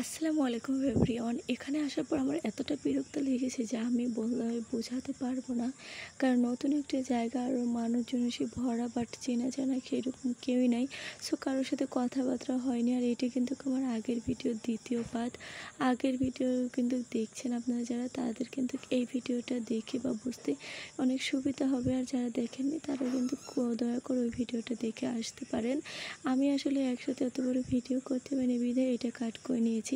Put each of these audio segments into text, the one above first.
আসসালামু আলাইকুম এভরিওয়ান। এখানে আসার পর আমার এতটা বিরক্ত লেগেছে যে আমি বললে বোঝাতে পারবো না। কারণ নতুন একটা জায়গা আর মানুষজন এসে ভরা, বাট চেনা জানা সেরকম কেউই নাই। সো কারোর সাথে কথাবার্তা হয়নি। আর এটা কিন্তু আমার আগের ভিডিওর দ্বিতীয় পার্ট। আগের ভিডিও কিন্তু দেখছেন আপনারা যারা, তাদের কিন্তু এই ভিডিওটা দেখে বা বুঝতে অনেক সুবিধা হবে। আর যারা দেখেননি তারা কিন্তু দয়া করে ওই ভিডিওটা দেখে আসতে পারেন। আমি আসলে একসাথে এত বড় ভিডিও করতে পারিনি বিধায় এটা কাট করে নিয়েছি।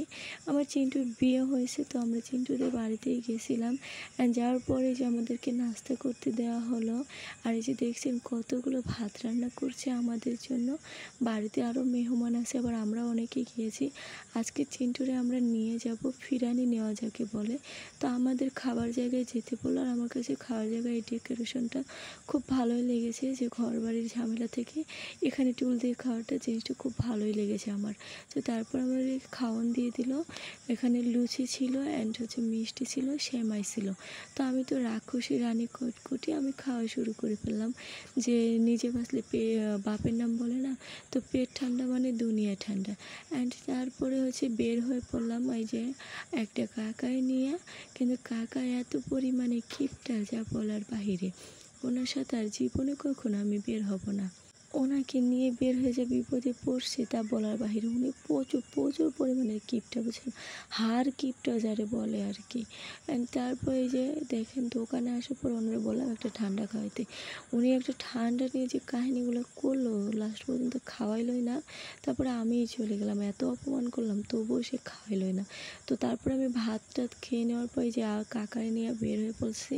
আমার চিন্টুর বিয়ে হয়েছে, তো আমরা চিন্টুদের বাড়িতেই গেছিলাম। অ্যান্ড যাওয়ার পরে যে আমাদেরকে নাস্তা করতে দেওয়া হলো। আর এই যে দেখছেন কতগুলো ভাত রান্না করছে আমাদের জন্য। বাড়িতে আরও মেহমান আছে, আবার আমরা অনেকে গিয়েছি। আজকে চিন্টুরে আমরা নিয়ে যাব ফিরানি নেওয়া যাকে বলে। তো আমাদের খাবার জায়গায় যেতে বললো। আর আমার কাছে খাবার জায়গায় এই ডেকোরেশনটা খুব ভালোই লেগেছে, যে ঘর বাড়ির ঝামেলা থেকে এখানে টুল দিয়ে খাওয়াটা জিনিসটা খুব ভালোই লেগেছে আমার। তো তারপর আমাদের খাওয়ান দিয়ে দিল। এখানে লুচি ছিল অ্যান্ড হচ্ছে মিষ্টি ছিল, সেমাই ছিল। তো আমি তো রাক্ষসী রানী কটকটি, আমি খাওয়া শুরু করে ফেললাম। যে নিজে বাঁচলে বাপের নাম বলে না, তো পেট ঠান্ডা মানে দুনিয়া ঠান্ডা। অ্যান্ড তারপরে হচ্ছে বের হয়ে পড়লাম এই যে একটা কাকাই নিয়ে। কিন্তু কাকা এত পরিমাণে কিপটা যা বলার বাহিরে। ওনার সাথে আর জীবনে কখনো আমি বের হব না। ওনাকে নিয়ে বের হয়ে যে বিপদে পড়ছে তা বলার বাহিরে। উনি প্রচুর প্রচুর পরিমাণে কিপটা, বুঝছেন, হাড় কিপটা যারে বলে আর কি। অ্যান্ড তারপরে যে দেখেন দোকানে আসার পর ওনারা বললাম একটা ঠান্ডা খাওয়াইতে। উনি একটা ঠান্ডা নিয়ে যে কাহিনিগুলো করলো, লাস্ট পর্যন্ত খাওয়াইলই না। তারপরে আমিই চলে গেলাম, এত অপমান করলাম তবুও সে খাওয়াইলই না। তো তারপরে আমি ভাত টাত খেয়ে নেওয়ার পরে যে কাকায় নিয়ে বের হয়ে পড়ছি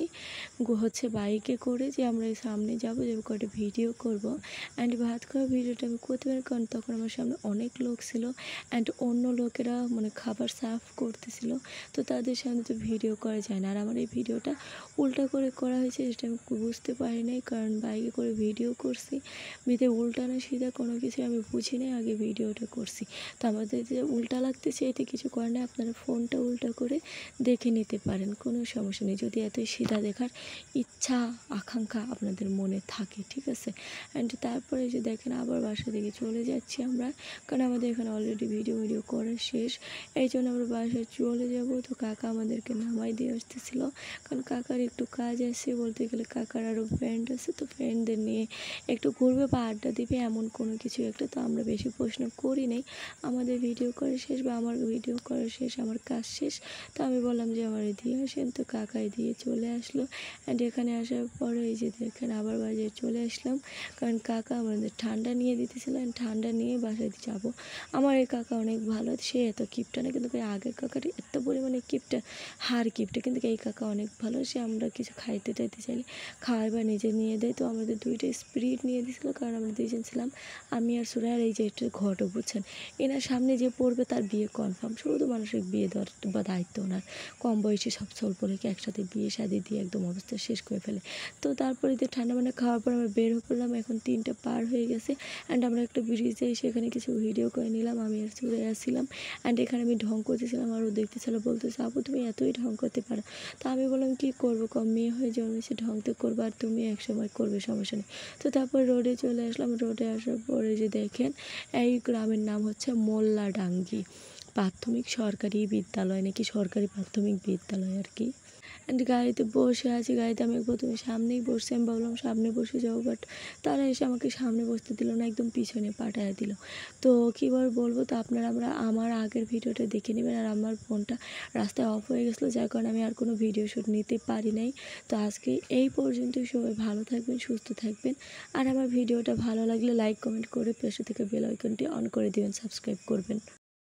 হচ্ছে বাইকে করে, যে আমরা সামনে যাবো, যে কটা ভিডিও করব। অ্যান্ড ভাত খাওয়ার ভিডিওটা আমি করতে পারি কারণ তখন আমার সামনে অনেক লোক ছিল। অ্যান্ড অন্য লোকেরা মানে খাবার সার্ভ করতেছিল, তো তাদের সামনে তো ভিডিও করা যায় না। আর আমার এই ভিডিওটা উল্টা করে করা হয়েছে, যেটা আমি বুঝতে পারি নাই, কারণ বাইকে করে ভিডিও করছি বিধে উল্টা না সিধা কোনো কিছু আমি বুঝি নাই, আগে ভিডিওটা করছি। তো আমাদের যে উল্টা লাগতেছে এতে কিছু করে না, আপনারা ফোনটা উল্টা করে দেখে নিতে পারেন, কোনো সমস্যা নেই, যদি এতই সিধা দেখার ইচ্ছা আকাঙ্ক্ষা আপনাদের মনে থাকে, ঠিক আছে। অ্যান্ড তারপরে যে দেখেন আবার বাসা থেকে চলে যাচ্ছি আমরা, কারণ আমাদের এখানে অলরেডি ভিডিও করা শেষ। এই জন্য আমরা বাসায় চলে যাব। তো কাকা আমাদেরকে নামাই দিয়ে আসতেছিল, কারণ কাকার একটু কাজ আছে, বলতে গেলে কাকার আরও ফ্রেন্ড আছে, তো ফ্রেন্ডদের নিয়ে একটু ঘুরবে বা আড্ডা দিবে এমন কোনো কিছু একটা। তো আমরা বেশি প্রশ্ন করি নাই, আমাদের ভিডিও করা শেষ বা আমার ভিডিও করা শেষ, আমার কাজ শেষ। তো আমি বললাম যে আমার দিয়ে আসেন, তো কাকাই দিয়ে চলে আসলো। অ্যান্ড এখানে আসার পরে এই যে দেখেন আবার বাজারে চলে আসলাম, কারণ কাকা আমাদের ঠান্ডা নিয়ে দিতেছিলেন, ঠান্ডা নিয়ে বাসায় যাব। আমার এই কাকা অনেক ভালো, সে এত কিপটা না, কিন্তু আগের কাকার এত পরিমাণে কিপটা, হার কিপটা। কিন্তু এই কাকা অনেক ভালো, সে আমরা কিছু খাইতে টাইতে চাইলে খাওয়াই বা নিজে নিয়ে দেয়। তো আমাদের দুইটা স্পিরিট নিয়ে দিয়েছিলো, কারণ আমরা দুইজন ছিলাম, আমি আর সুরা। আর এই যে একটা ঘটও, বুঝছেন, এনার সামনে যে পড়বে তার বিয়ে কনফার্ম, শুধু মানুষের বিয়ে দেওয়ার বা দায়িত্ব ওনার। কম বয়সে সব ছোটপোলাকে একসাথে বিয়ে শাদি দিয়ে একদম অবস্থা শেষ করে ফেলে। তো তারপরে যে ঠান্ডা মানে খাওয়ার পর আমরা বের হয়ে পড়লাম, এখন 3টা পার হয়ে গেছে। অ্যান্ড আমরা একটা ব্রিজে এসে এখানে কিছু ভিডিও করে নিলাম, আমি আর চলে আসছিলাম। অ্যান্ড এখানে আমি ঢং করতেছিলাম, আর ও দেখতেছিল, বলতেছে আপু তুমি এতই ঢং করতে পারো। তো আমি বললাম কী করবো, কম মেয়ে হয়ে জন্মেছে, ঢং তো করবো, আর তুমি একসময় করবে, সমস্যা নেই। তো তারপর রোডে চলে আসলাম। রোডে আসার পরে যে দেখেন এই গ্রামের নাম হচ্ছে মোল্লাডাঙ্গি প্রাথমিক সরকারি বিদ্যালয়, নাকি সরকারি প্রাথমিক বিদ্যালয় আর কি। অ্যান্ড গাড়িতে বসে আছি, গাড়িতে আমি প্রথমে সামনেই বসছি, আমি ভাবলাম সামনে বসে যাবো, বাট তারা এসে আমাকে সামনে বসতে দিল না, একদম পিছনে পাঠায় দিল। তো কীবার বলবো, তো আপনারা আমার আগের ভিডিওটা দেখে নেবেন। আর আমার ফোনটা রাস্তায় অফ হয়ে গেছিলো, যার কারণে আমি আর কোনো ভিডিও শ্যুট নিতে পারি নাই। তো আজকে এই পর্যন্তই, সবাই ভালো থাকবেন, সুস্থ থাকবেন। আর আমার ভিডিওটা ভালো লাগলে লাইক কমেন্ট করে পাশে থেকে বেল আইকনটি অন করে দিবেন, সাবস্ক্রাইব করবেন।